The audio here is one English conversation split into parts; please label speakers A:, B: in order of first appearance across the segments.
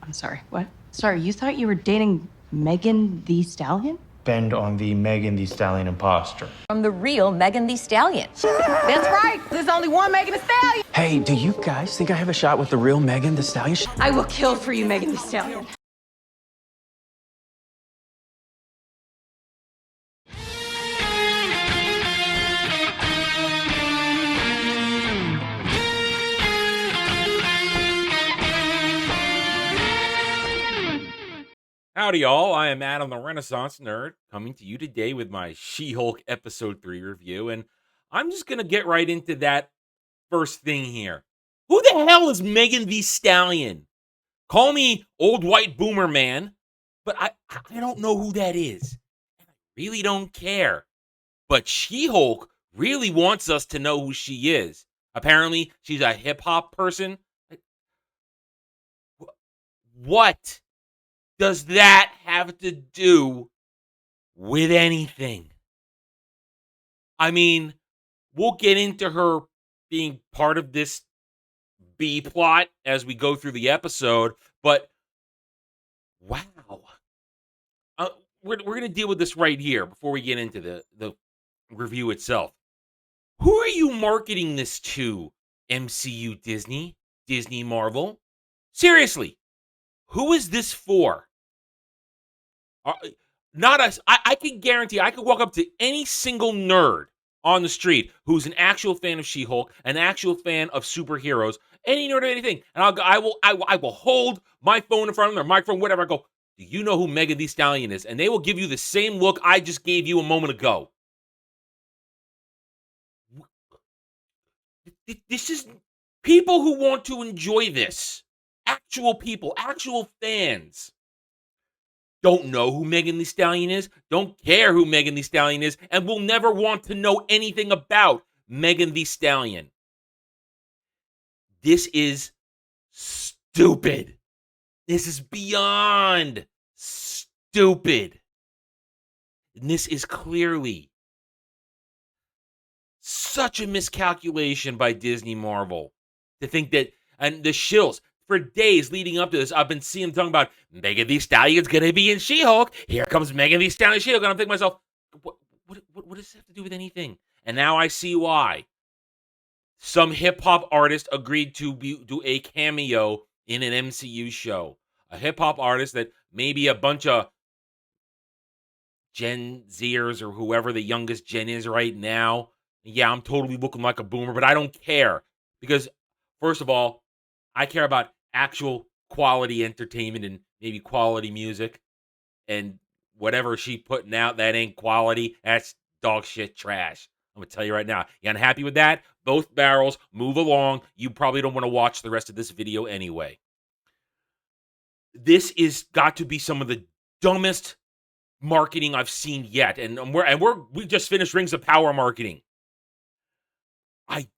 A: I'm sorry, what? Sorry, you thought you were dating Megan Thee Stallion?
B: Bend on the Megan Thee Stallion imposter.
C: From the real Megan Thee Stallion.
A: That's right. There's only one Megan Thee Stallion.
D: Hey, do you guys think I have a shot with the real Megan Thee Stallion?
A: I will kill for you, Megan Thee Stallion.
E: Howdy, y'all. I am Adam the Renaissance Nerd, coming to you today with my She-Hulk Episode 3 review, and I'm just going to get right into that first thing here. Who the hell is Megan Thee Stallion? Call me old white boomer man, but I don't know who that is. I really don't care. But She-Hulk really wants us to know who she is. Apparently, she's a hip-hop person. What does that have to do with anything? I mean, we'll get into her being part of this B plot as we go through the episode, but wow. We're going to deal with this right here before we get into the review itself. Who are you marketing this to, MCU Disney Marvel? Seriously, who is this for? Not us. I can guarantee I could walk up to any single nerd on the street who's an actual fan of She-Hulk, an actual fan of superheroes, any nerd of anything, and I will hold my phone in front of them, or microphone, whatever. I go, do you know who Megan Thee Stallion is? And they will give you the same look I just gave you a moment ago. This is people who want to enjoy this. Actual people, actual fans. Don't know who Megan Thee Stallion is, don't care who Megan Thee Stallion is, and will never want to know anything about Megan Thee Stallion. This is stupid. This is beyond stupid. And this is clearly such a miscalculation by Disney Marvel to think that, and the shills, for days leading up to this, I've been seeing them talking about Megan Thee Stallion's going to be in She-Hulk. Here comes Megan Thee Stallion in She-Hulk. And I'm thinking to myself, what does this have to do with anything? And now I see why. Some hip-hop artist agreed to do a cameo in an MCU show. A hip-hop artist that maybe a bunch of Gen Zers or whoever the youngest Gen is right now. Yeah, I'm totally looking like a boomer, but I don't care. Because, first of all, I care about actual quality entertainment and maybe quality music. And whatever she putting out, that ain't quality. That's dog shit trash. I'm going to tell you right now. You unhappy with that? Both barrels, move along. You probably don't want to watch the rest of this video anyway. This is got to be some of the dumbest marketing I've seen yet. And we just finished Rings of Power marketing.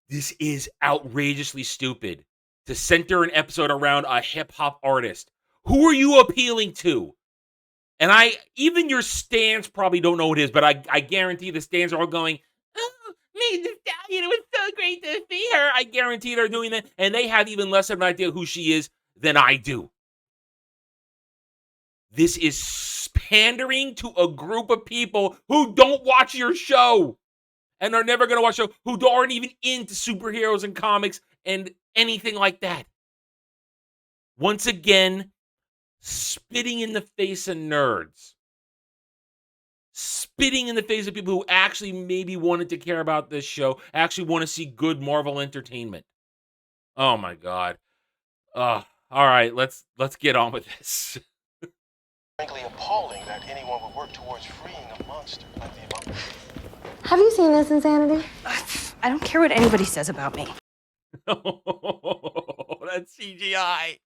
E: This is outrageously stupid to center an episode around a hip-hop artist. Who are you appealing to? And even your stans probably don't know who it is, but I guarantee the stans are all going, oh, Megan Thee Stallion, it was so great to see her. I guarantee they're doing that, and they have even less of an idea who she is than I do. This is pandering to a group of people who don't watch your show and are never going to watch a show, who aren't even into superheroes and comics and anything like that. Once again, spitting in the face of nerds. Spitting in the face of people who actually maybe wanted to care about this show, actually want to see good Marvel entertainment. Oh my God. All right, let's get on with this.
F: Frankly appalling that anyone would work towards freeing a monster like the Abomination.
G: Have you seen this insanity?
A: I don't care what anybody says about me.
E: Oh, that's CGI.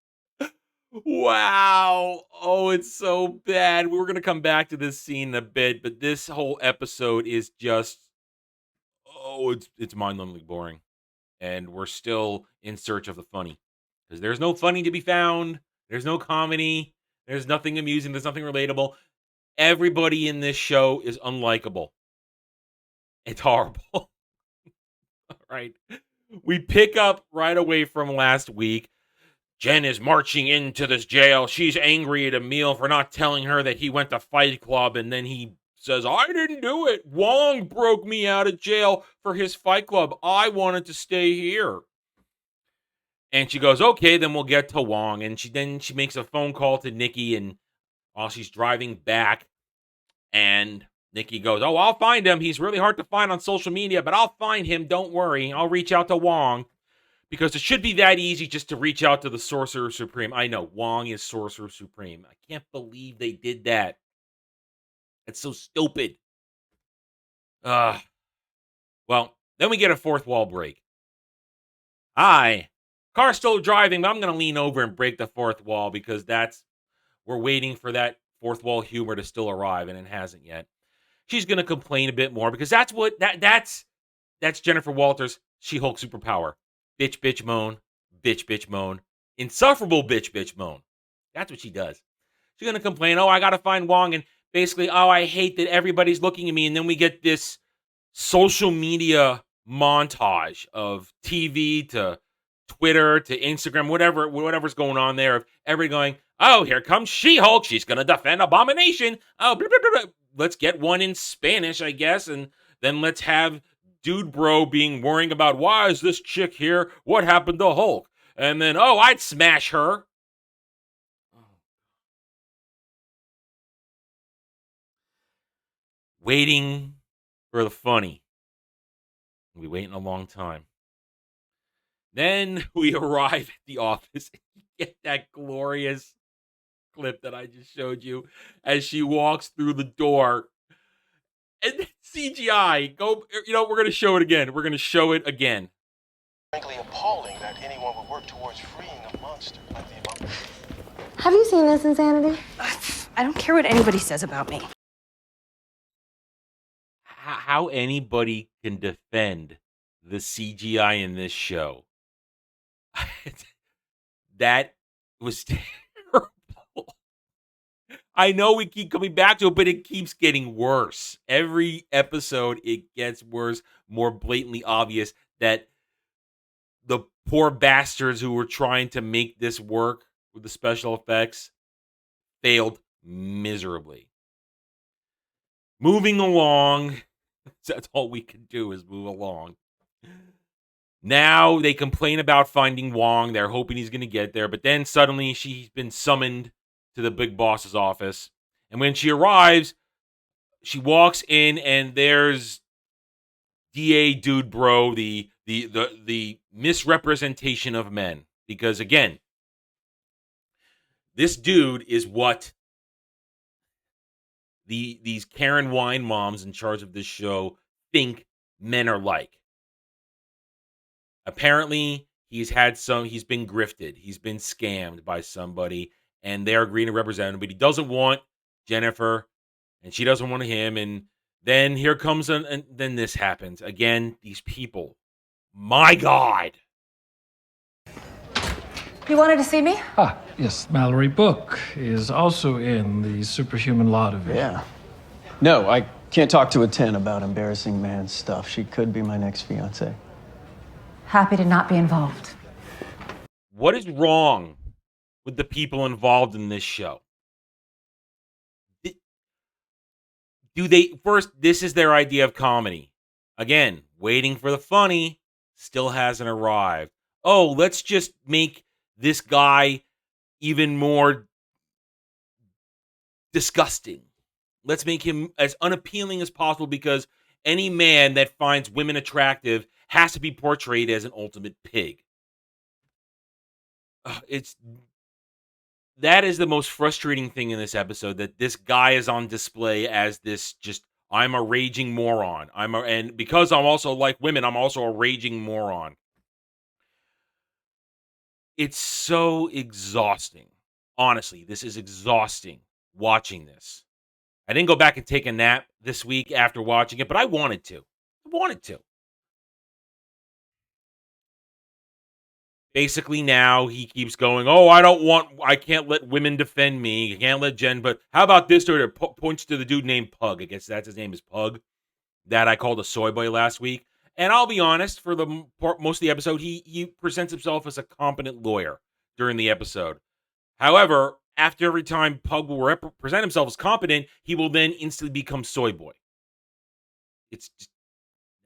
E: Wow. Oh, it's so bad. We're going to come back to this scene in a bit, but this whole episode is just, it's mind-numbingly boring. And we're still in search of the funny. Because there's no funny to be found. There's no comedy. There's nothing amusing. There's nothing relatable. Everybody in this show is unlikable. It's horrible. All right. We pick up right away from last week. Jen is marching into this jail. She's angry at Emil for not telling her that he went to Fight Club, and then he says, I didn't do it. Wong broke me out of jail for his Fight Club. I wanted to stay here. And she goes, okay, then we'll get to Wong. And she makes a phone call to Nikki, and while she's driving back, and Nikki goes, oh, I'll find him. He's really hard to find on social media, but I'll find him. Don't worry. I'll reach out to Wong. Because it should be that easy just to reach out to the Sorcerer Supreme. I know, Wong is Sorcerer Supreme. I can't believe they did that. It's so stupid. Well, then we get a fourth wall break. Car's still driving, but I'm going to lean over and break the fourth wall because we're waiting for that fourth wall humor to still arrive, and it hasn't yet. She's going to complain a bit more because that's Jennifer Walters' She-Hulk superpower. Bitch, bitch, moan. Bitch, bitch, moan. Insufferable bitch, bitch, moan. That's what she does. She's going to complain, oh, I got to find Wong, and basically, oh, I hate that everybody's looking at me, and then we get this social media montage of TV to Twitter to Instagram, whatever's going on there, of everybody going, oh, here comes She-Hulk. She's going to defend Abomination. Oh, blah, blah, blah, blah. Let's get one in Spanish, I guess, and then let's have Dude Bro worrying about, why is this chick here? What happened to Hulk? And then, oh, I'd smash her. Waiting for the funny. We waiting a long time. Then we arrive at the office and you get that glorious clip that I just showed you as she walks through the door. And then CGI, we're going to show it again. We're going to show it again.
F: Frankly appalling that anyone would work towards freeing a monster like the Abomination.
G: Have you seen this insanity?
A: I don't care what anybody says about me.
E: How anybody can defend the CGI in this show. That was terrible. I know we keep coming back to it, but it keeps getting worse. Every episode, it gets worse, more blatantly obvious that the poor bastards who were trying to make this work with the special effects failed miserably. Moving along. That's all we can do is move along. Now they complain about finding Wong. They're hoping he's going to get there. But then suddenly she's been summoned to the big boss's office. And when she arrives, she walks in and there's DA Dude Bro, the misrepresentation of men. Because again, this dude is what these Karen wine moms in charge of this show think men are like. Apparently, he's been grifted. He's been scammed by somebody, and they're agreeing to represent him, but he doesn't want Jennifer, and she doesn't want him, and then here comes, and then this happens. Again, these people. My God.
C: You wanted to see me?
H: Yes, Mallory Book is also in the Superhuman Law Division.
I: Yeah. No, I can't talk to a 10 about embarrassing man stuff. She could be my next fiance.
C: Happy to not be involved.
E: What is wrong with the people involved in this show? This is their idea of comedy. Again, waiting for the funny, still hasn't arrived. Oh, let's just make this guy even more disgusting. Let's make him as unappealing as possible because any man that finds women attractive has to be portrayed as an ultimate pig. That is the most frustrating thing in this episode, that this guy is on display as this I'm a raging moron. And because I'm also like women, I'm also a raging moron. It's so exhausting. Honestly, this is exhausting watching this. I didn't go back and take a nap this week after watching it, but I wanted to. Basically now he keeps going, oh, I can't let women defend me. I can't let Jen, but how about this dude? Points to the dude named Pug. I guess that's his name is Pug. That I called a soy boy last week. And I'll be honest, for the most of the episode, he presents himself as a competent lawyer. during the episode. However, after every time Pug will present himself as competent, he will then instantly become soy boy. It's just,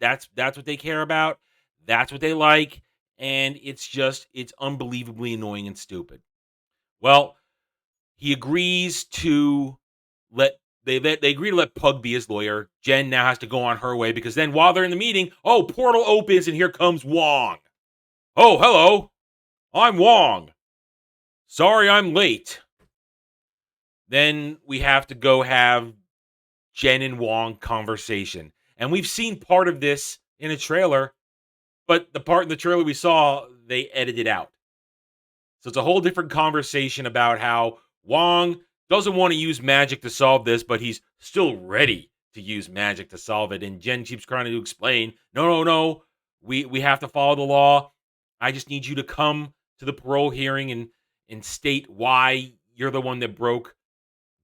E: that's what they care about. That's what they like, and it's unbelievably annoying and stupid. Well, he agrees to they agree to let Pug be his lawyer. Jen now has to go on her way because then while they're in the meeting, portal opens and here comes Wong. Oh, hello. I'm Wong. Sorry I'm late. Then we have to go have Jen and Wong conversation. And we've seen part of this in a trailer, but the part in the trailer we saw, they edited out. So it's a whole different conversation about how Wong doesn't want to use magic to solve this, but he's still ready to use magic to solve it. And Jen keeps trying to explain, no. We have to follow the law. I just need you to come to the parole hearing and state why you're the one that broke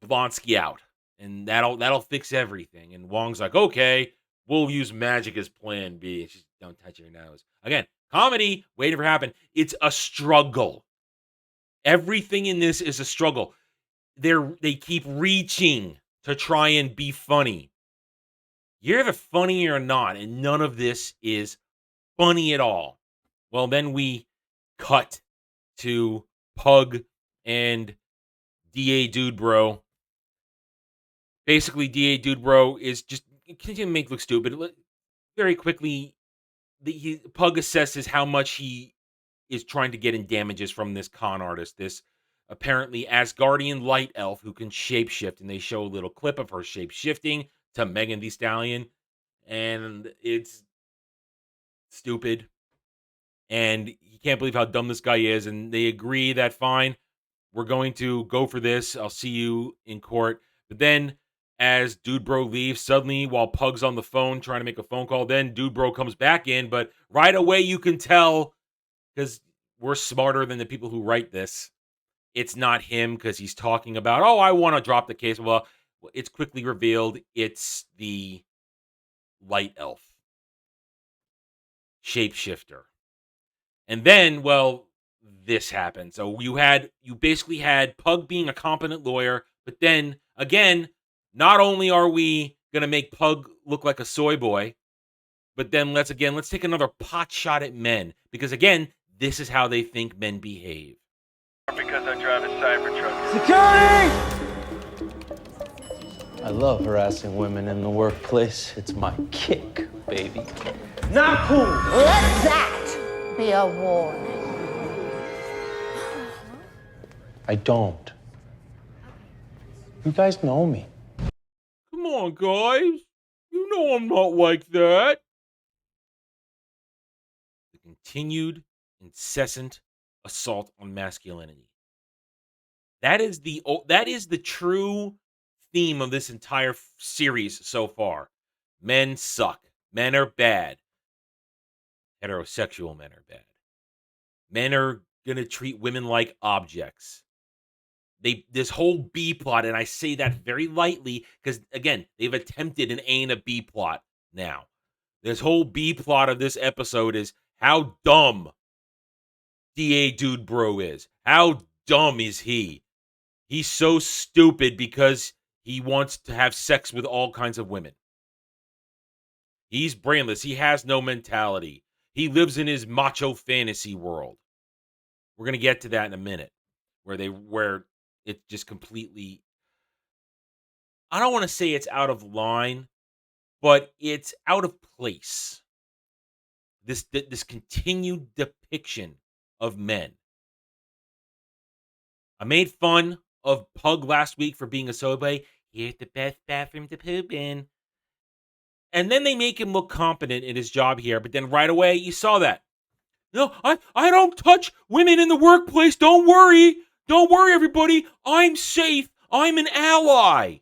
E: Blonsky out. And that'll fix everything. And Wong's like, okay, we'll use magic as plan B. Just don't touch your nose. Again, comedy, waiting for happen. It's a struggle. Everything in this is a struggle. They keep reaching to try and be funny. You're either funny or not, and none of this is funny at all. Well, then we cut to Pug and DA Dude Bro. Basically, DA Dude Bro is just continuing to make look stupid. Very quickly, Pug assesses how much he is trying to get in damages from this con artist, this apparently Asgardian light elf who can shapeshift, and they show a little clip of her shapeshifting to Megan Thee Stallion, and it's stupid, and he can't believe how dumb this guy is, and they agree that, fine, we're going to go for this, I'll see you in court. But then, as Dude Bro leaves, suddenly, while Pug's on the phone trying to make a phone call, then Dude Bro comes back in, but right away you can tell, because we're smarter than the people who write this, it's not him, because he's talking about, I want to drop the case. Well, it's quickly revealed it's the light elf shapeshifter. And then, this happened. So you basically had Pug being a competent lawyer, but then, again, not only are we going to make Pug look like a soy boy, but then let's take another pot shot at men. Because, again, this is how they think men behave.
F: Because I drive a Cybertruck.
I: Security! I love harassing women in the workplace. It's my kick, baby.
F: Not cool!
G: Let that be a warning.
I: I don't. You guys know me.
E: Come on, guys. You know I'm not like that. The continued, incessant assault on masculinity. That is the true theme of this entire series so far. Men suck. Men are bad. Heterosexual men are bad. Men are gonna treat women like objects. This whole B plot, and I say that very lightly because, again, they've attempted an A and a B plot now. This whole B plot of this episode is how dumb DA Dude Bro is. How dumb is he? He's so stupid because he wants to have sex with all kinds of women. He's brainless. He has no mentality. He lives in his macho fantasy world. We're going to get to that in a minute, where it's just completely, I don't want to say it's out of line, but it's out of place. This continued depiction of men. I made fun of Pug last week for being a soy boy. Here's the best bathroom to poop in. And then they make him look competent in his job here, but then right away you saw that. No, I don't touch women in the workplace. Don't worry. Don't worry, everybody. I'm safe. I'm an ally.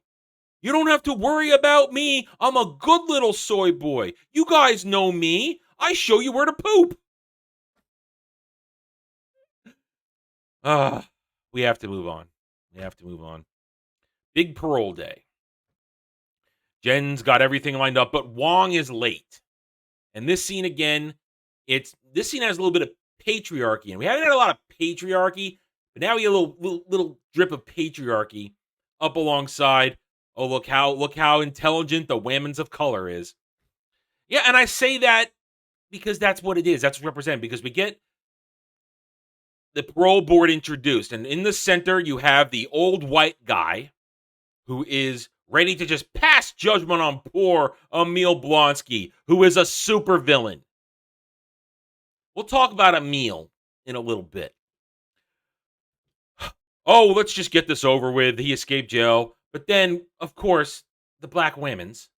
E: You don't have to worry about me. I'm a good little soy boy. You guys know me. I show you where to poop. We have to move on. Big parole day. Jen's got everything lined up, but Wong is late. And this scene again, this scene has a little bit of patriarchy, and we haven't had a lot of patriarchy, but now we have a little drip of patriarchy up alongside. Oh, look how intelligent the women's of color is. Yeah, and I say that because that's what it is. That's what we represent. Because we get the parole board introduced, and in the center you have the old white guy who is ready to just pass judgment on poor Emil Blonsky, who is a supervillain. We'll talk about Emil in a little bit. Oh, let's just get this over with. He escaped jail. But then, of course, the black women's.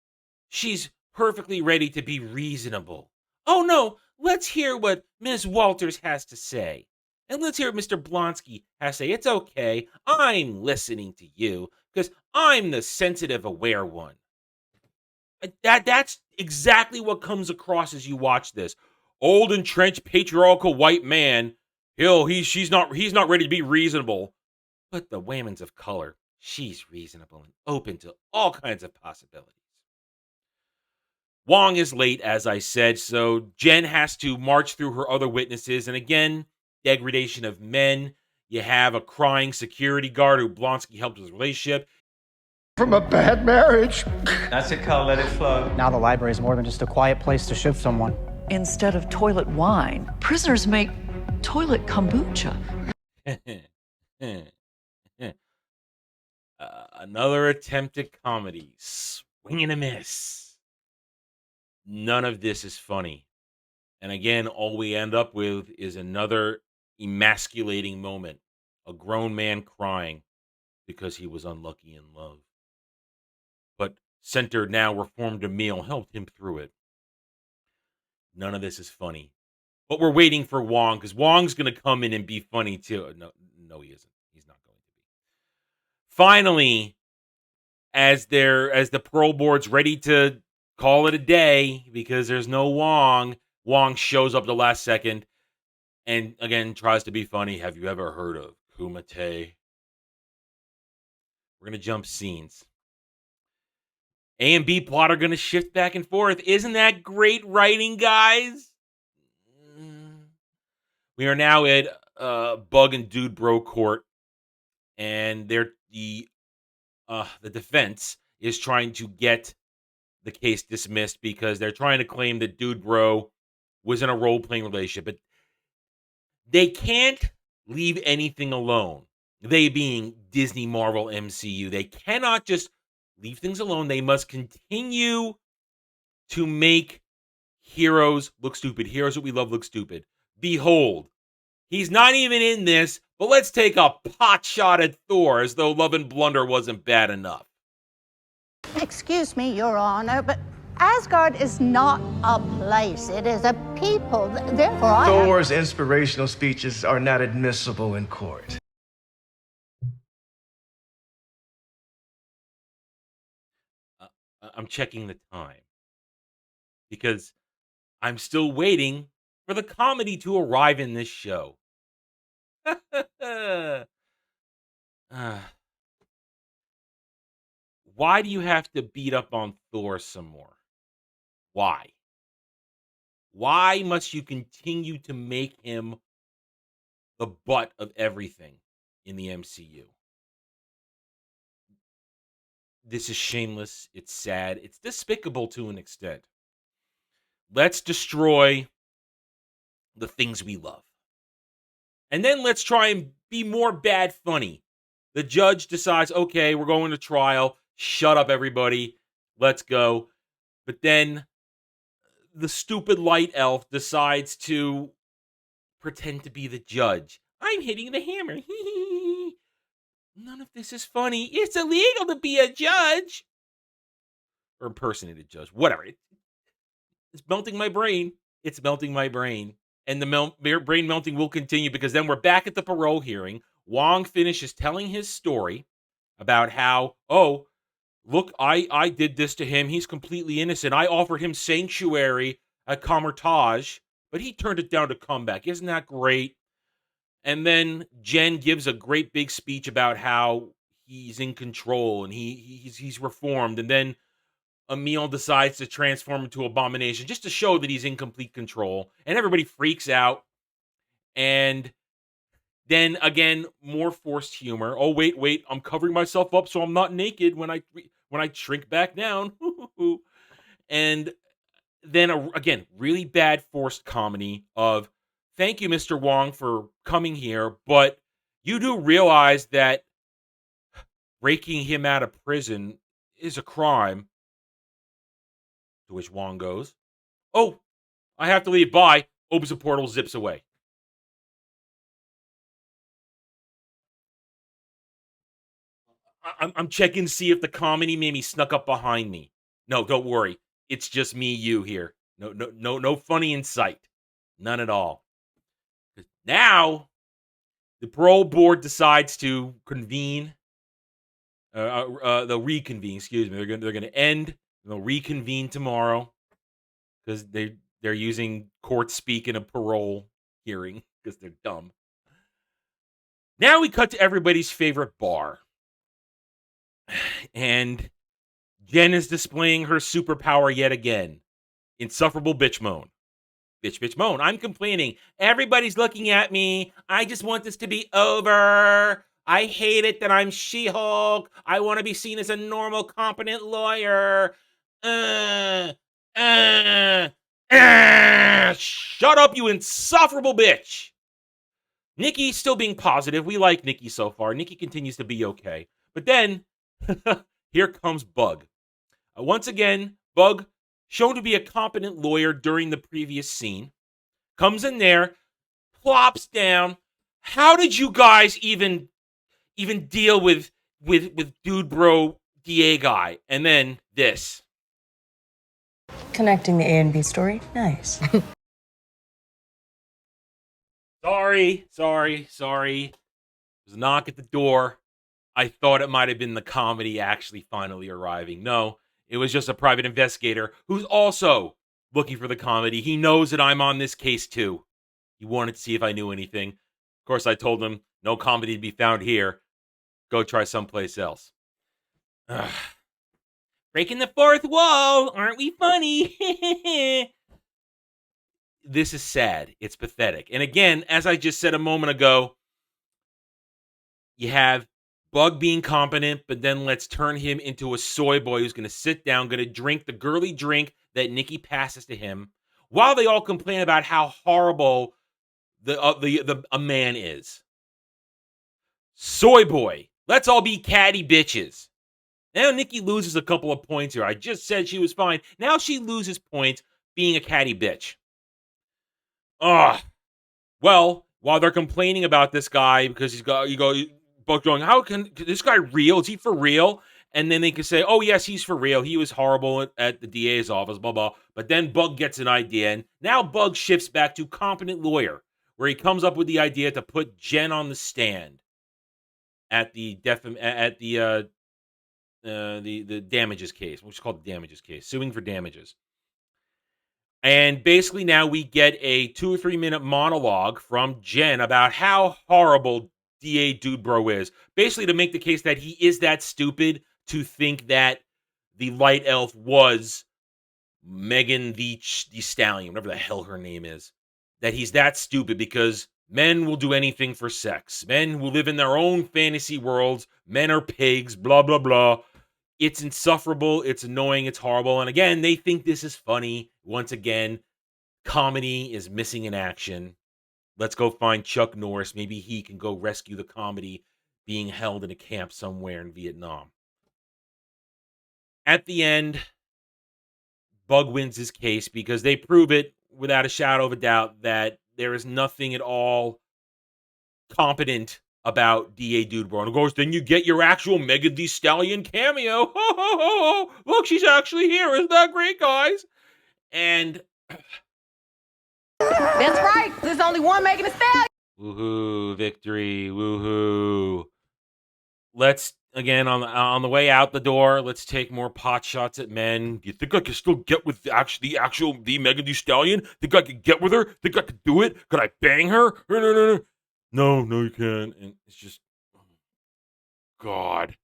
E: She's perfectly ready to be reasonable. Oh, no, let's hear what Ms. Walters has to say. And let's hear what Mr. Blonsky has to say. It's okay. I'm listening to you because I'm the sensitive, aware one. That's exactly what comes across as you watch this. Old, entrenched, patriarchal white man. He's not ready to be reasonable. But the women's of color, she's reasonable and open to all kinds of possibilities. Wong is late, as I said, so Jen has to march through her other witnesses. And again, degradation of men. You have a crying security guard who Blonsky helped with his relationship.
F: From a bad marriage.
J: That's it, Carl. Let it flow.
K: Now the library is more than just a quiet place to shift someone.
L: Instead of toilet wine, prisoners make toilet kombucha.
E: Another attempt at comedy. Swing and a miss. None of this is funny. And again, all we end up with is another emasculating moment. A grown man crying because he was unlucky in love. But centered now, reformed Emil helped him through it. None of this is funny. But we're waiting for Wong, because Wong's going to come in and be funny too. No, he isn't. He's not going to be. Finally, as the parole board's ready to call it a day because there's no Wong, Wong shows up the last second and again tries to be funny. Have you ever heard of Kumite? We're going to jump scenes. A and B plot are going to shift back and forth. Isn't that great writing, guys? We are now at Bug and Dude Bro court, and the defense is trying to get the case dismissed because they're trying to claim that Dude Bro was in a role-playing relationship, but they can't leave anything alone. They being Disney, Marvel, MCU, they cannot just leave things alone. They must continue to make heroes look stupid. Heroes that we love look stupid. Behold, he's not even in this, but let's take a pot shot at Thor as though Love and Blunder wasn't bad enough.
G: Excuse me, Your Honor, but Asgard is not a place. It is a people. Therefore,
F: Thor's inspirational speeches are not admissible in court.
E: I'm checking the time because I'm still waiting for the comedy to arrive in this show. Why do you have to beat up on Thor some more? Why? Why must you continue to make him the butt of everything in the MCU? This is shameless. It's sad. It's despicable to an extent. Let's destroy the things we love. And then let's try and be more bad funny. The judge decides, okay, we're going to trial. Shut up, everybody. Let's go. But then the stupid light elf decides to pretend to be the judge. I'm hitting the hammer. None of this is funny. It's illegal to be a judge. Or impersonate a judge. Whatever. It's melting my brain. It's melting my brain. And the brain melting will continue because then we're back at the parole hearing. Wong finishes telling his story about how, oh, look, I did this to him. He's completely innocent. I offered him sanctuary at Comertage, but he turned it down to come back. Isn't that great? And then Jen gives a great big speech about how he's in control and he's reformed. And then Emil decides to transform into Abomination just to show that he's in complete control. And everybody freaks out. And Then again, more forced humor. Oh, wait, I'm covering myself up so I'm not naked when I shrink back down. And then again, really bad forced comedy of thank you, Mr. Wong, for coming here, but you do realize that breaking him out of prison is a crime. To which Wong goes, "Oh, I have to leave. Bye." Opens a portal, zips away. I'm checking to see if the comedy maybe snuck up behind me. No, don't worry. It's just me, you here. No funny in sight. None at all. Now, the parole board decides to convene. They'll reconvene. Excuse me. They're gonna end. They'll reconvene tomorrow because they're using court speak in a parole hearing because they're dumb. Now we cut to everybody's favorite bar. And Jen is displaying her superpower yet again. Insufferable bitch moan. Bitch moan. I'm complaining. Everybody's looking at me. I just want this to be over. I hate it that I'm She-Hulk. I want to be seen as a normal, competent lawyer. Shut up, you insufferable bitch. Nikki still being positive. We like Nikki so far. Nikki continues to be okay. But then, here comes Bug. Once again, Bug, shown to be a competent lawyer during the previous scene, comes in there, plops down. How did you guys even deal with dude bro DA guy? And then this.
L: Connecting the A and B story? Nice.
E: Sorry. There's a knock at the door. I thought it might have been the comedy actually finally arriving. No, it was just a private investigator who's also looking for the comedy. He knows that I'm on this case too. He wanted to see if I knew anything. Of course, I told him no comedy to be found here. Go try someplace else. Ugh. Breaking the fourth wall. Aren't we funny? This is sad. It's pathetic. And again, as I just said a moment ago, you have Bug being competent, but then let's turn him into a soy boy who's going to sit down, going to drink the girly drink that Nikki passes to him, while they all complain about how horrible a man is. Soy boy. Let's all be catty bitches. Now Nikki loses a couple of points here. I just said she was fine. Now she loses points being a catty bitch. Ugh. Well, while they're complaining about this guy because Bug going, how can this guy real? Is he for real? And then they can say, oh yes, he's for real. He was horrible at the DA's office, blah blah. But then Bug gets an idea, and now Bug shifts back to competent lawyer, where he comes up with the idea to put Jen on the stand at the damages case, which is called the damages case, suing for damages. And basically now we get a 2 or 3 minute monologue from Jen about how horrible DA Dude Bro is. Basically to make the case that he is that stupid to think that the light elf was Megan the Stallion, whatever the hell her name is. That he's that stupid because men will do anything for sex. Men will live in their own fantasy worlds. Men are pigs, blah, blah, blah. It's insufferable. It's annoying. It's horrible. And again, they think this is funny. Once again, comedy is missing in action. Let's go find Chuck Norris. Maybe he can go rescue the comedy being held in a camp somewhere in Vietnam. At the end, Bug wins his case because they prove it without a shadow of a doubt that there is nothing at all competent about DA Dude Bro. And of course, then you get your actual Megan Thee Stallion cameo. Ho, ho, ho, ho. Look, she's actually here. Isn't that great, guys? And
A: That's right. There's only one Megan Thee Stallion.
E: woohoo, victory, woohoo. Let's, again, on the way out the door, let's take more pot shots at men. Do you think I can still get with the Megan Thee Stallion? Think I could get with her? Think I could do it? Could I bang her? No, you can't. And it's just, oh, God.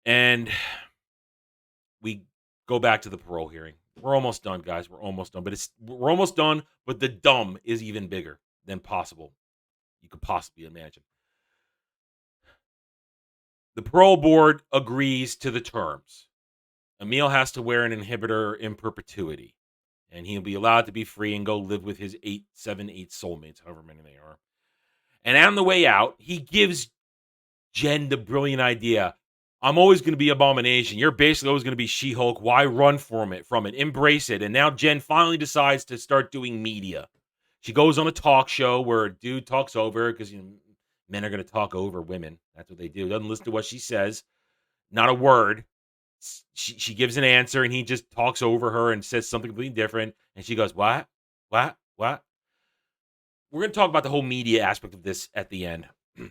E: And we go back to the parole hearing. We're almost done, guys. We're almost done. But we're almost done, but the dumb is even bigger than possible. you could possibly imagine. The parole board agrees to the terms. Emil has to wear an inhibitor in perpetuity, and he'll be allowed to be free and go live with his 8 soulmates, however many they are. And on the way out, he gives Jen the brilliant idea. I'm always going to be Abomination. You're basically always going to be She-Hulk. Why run from it? Embrace it. And now Jen finally decides to start doing media. She goes on a talk show where a dude talks over her because men are going to talk over women. That's what they do. Doesn't listen to what she says. Not a word. She gives an answer, and he just talks over her and says something completely different. And she goes, what? What? What? We're going to talk about the whole media aspect of this at the end, which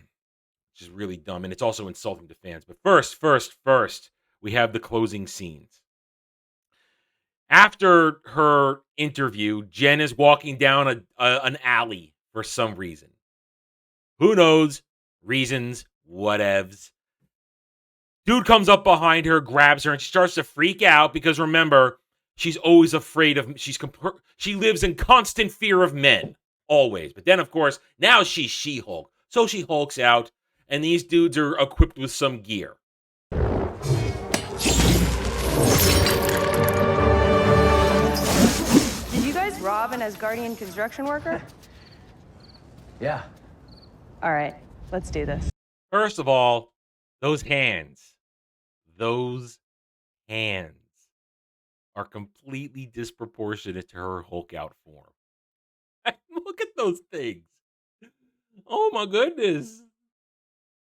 E: is really dumb, and it's also insulting to fans. But first, we have the closing scenes. After her interview, Jen is walking down an alley for some reason. Who knows? Reasons, whatevs. Dude comes up behind her, grabs her, and she starts to freak out because remember, she's always afraid of. She lives in constant fear of men, always. But then, of course, now she's She-Hulk, so she hulks out, and these dudes are equipped with some gear.
M: Did you guys rob an Asgardian construction worker?
D: Yeah.
M: All right, let's do this.
E: First of all, those hands are completely disproportionate to her Hulk out form. Look at those things. Oh my goodness.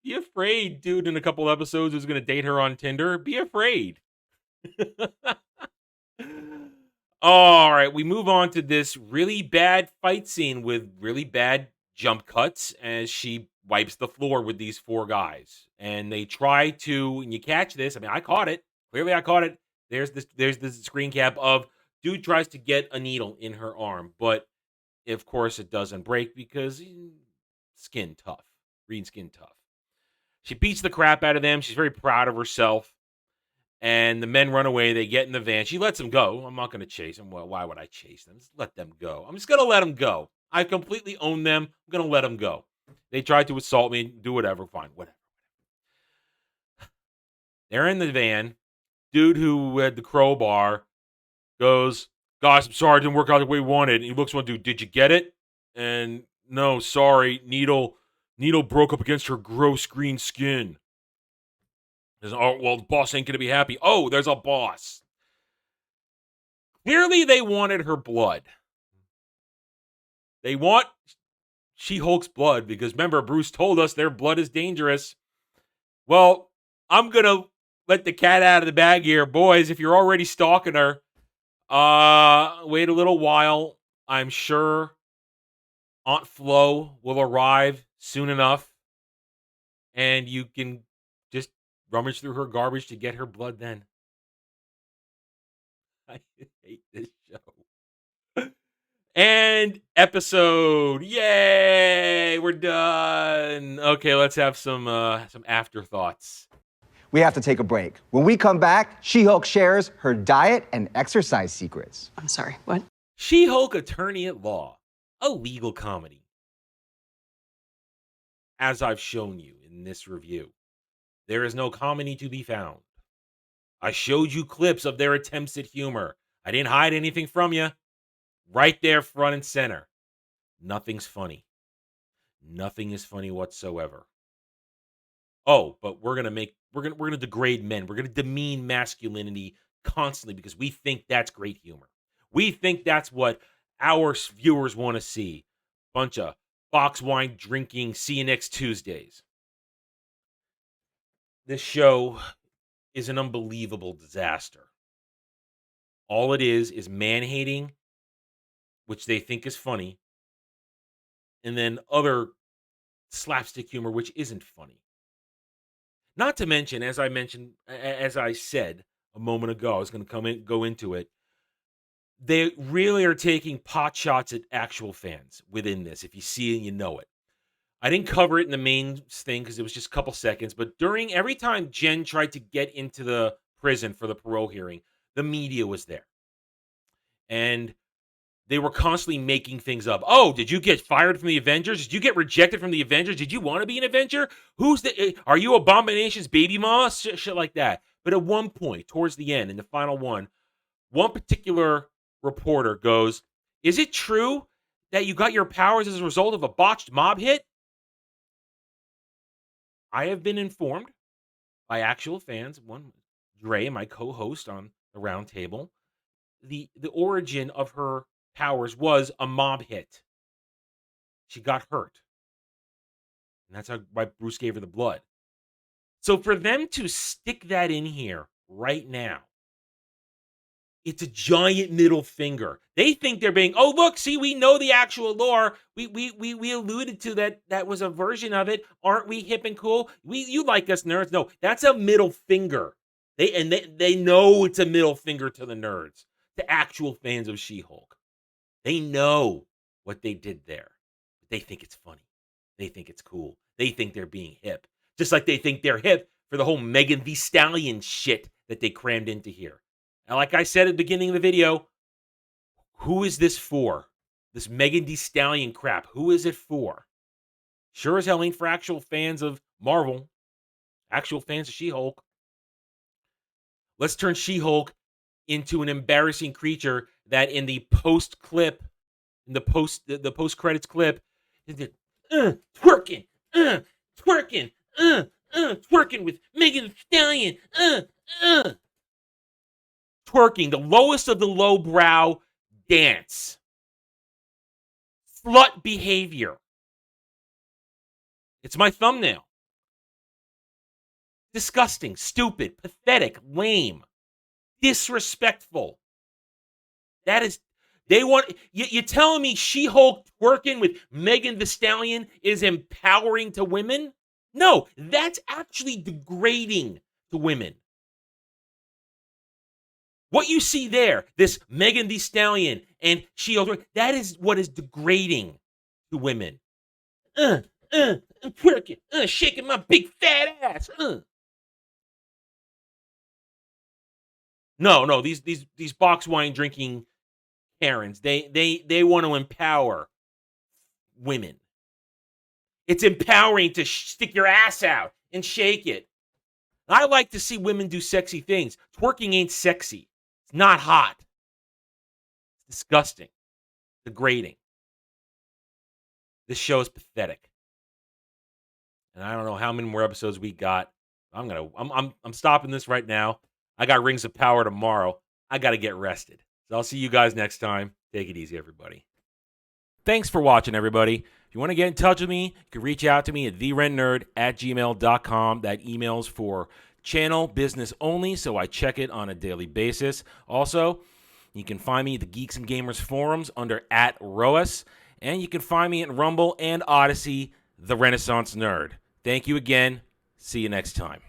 E: Be afraid, dude, in a couple episodes who's going to date her on Tinder. Be afraid. All right, we move on to this really bad fight scene with really bad jump cuts as she wipes the floor with these 4 guys. And they try to, and you catch this. I mean, I caught it. Clearly, I caught it. There's this screen cap of dude tries to get a needle in her arm, but of course it doesn't break because skin tough. Green skin tough. She beats the crap out of them. She's very proud of herself. And the men run away. They get in the van. She lets them go. I'm not going to chase them. Well, why would I chase them? Just let them go. I'm just going to let them go. I completely own them. I'm going to let them go. They tried to assault me. Do whatever. Fine. Whatever. They're in the van. Dude who had the crowbar goes, guys, I'm sorry. It didn't work out the way we wanted. And he looks at one dude. Did you get it? And no, sorry. Needle broke up against her gross green skin. Oh, well, the boss ain't going to be happy. Oh, there's a boss. Clearly, they wanted her blood. They want She-Hulk's blood because, remember, Bruce told us their blood is dangerous. Well, I'm going to let the cat out of the bag here. Boys, if you're already stalking her, wait a little while. I'm sure Aunt Flo will arrive soon enough, and you can just rummage through her garbage to get her blood then. I hate this show. And episode. Yay! We're done. Okay, let's have some afterthoughts.
N: We have to take a break. When we come back, She-Hulk shares her diet and exercise secrets.
A: I'm sorry, what?
E: She-Hulk Attorney at Law, a legal comedy. As I've shown you in this review, there is no comedy to be found. I showed you clips of their attempts at humor. I didn't hide anything from you. Right there, front and center. Nothing's funny. Nothing is funny whatsoever. Oh, but we're gonna degrade men. We're gonna demean masculinity constantly because we think that's great humor. We think that's what our viewers want to see. Bunch of box wine drinking. See you next Tuesdays. This show is an unbelievable disaster. All it is man-hating, which they think is funny, and then other slapstick humor, which isn't funny. Not to mention, as I said a moment ago, I was going to go into it, they really are taking pot shots at actual fans within this. If you see it, you know it. I didn't cover it in the main thing because it was just a couple seconds, but every time Jen tried to get into the prison for the parole hearing, the media was there. And They were constantly making things up. Oh, did you get fired from the Avengers? Did you get rejected from the Avengers? Did you want to be an Avenger? Are you Abomination's baby mama? Shit like that. But at one point, towards the end, in the final one particular reporter goes, "Is it true that you got your powers as a result of a botched mob hit?" I have been informed by actual fans, one Dre, my co-host on the round table, the origin of her powers was a mob hit. She got hurt. And that's why Bruce gave her the blood. So for them to stick that in here right now, it's a giant middle finger. They think they're being, oh, look, see, we know the actual lore. We alluded to that. That was a version of it. Aren't we hip and cool? You like us nerds. No, that's a middle finger. They know it's a middle finger to the nerds, to actual fans of She-Hulk. They know what they did there. They think it's funny. They think it's cool. They think they're being hip. Just like they think they're hip for the whole Megan Thee Stallion shit that they crammed into here. And like I said at the beginning of the video, who is this for? This Megan Thee Stallion crap. Who is it for? Sure as hell ain't for actual fans of Marvel. Actual fans of She-Hulk. Let's turn She-Hulk into an embarrassing creature that in the post clip, in the post credits clip, twerking, twerking with Megan Thee Stallion, twerking, the lowest of the lowbrow dance, slut behavior. It's my thumbnail. Disgusting, stupid, pathetic, lame, disrespectful. That is, they want, you're telling me She-Hulk twerking with Megan Thee Stallion is empowering to women? No, that's actually degrading to women. What you see there, this Megan Thee Stallion and She-Hulk, that is what is degrading to women. I'm twerking, shaking my big fat ass, No, these box wine drinking Karens, they want to empower women. It's empowering to stick your ass out and shake it. I like to see women do sexy things. Twerking ain't sexy. It's not hot. It's disgusting. Degrading. This show is pathetic. And I don't know how many more episodes we got. I'm stopping this right now. I got Rings of Power tomorrow. I got to get rested. So I'll see you guys next time. Take it easy, everybody. Thanks for watching, everybody. If you want to get in touch with me, you can reach out to me at therentnerd@gmail.com. That email's for channel business only, so I check it on a daily basis. Also, you can find me at the Geeks and Gamers forums under @ROAS, and you can find me at Rumble and Odyssey, The Renaissance Nerd. Thank you again. See you next time.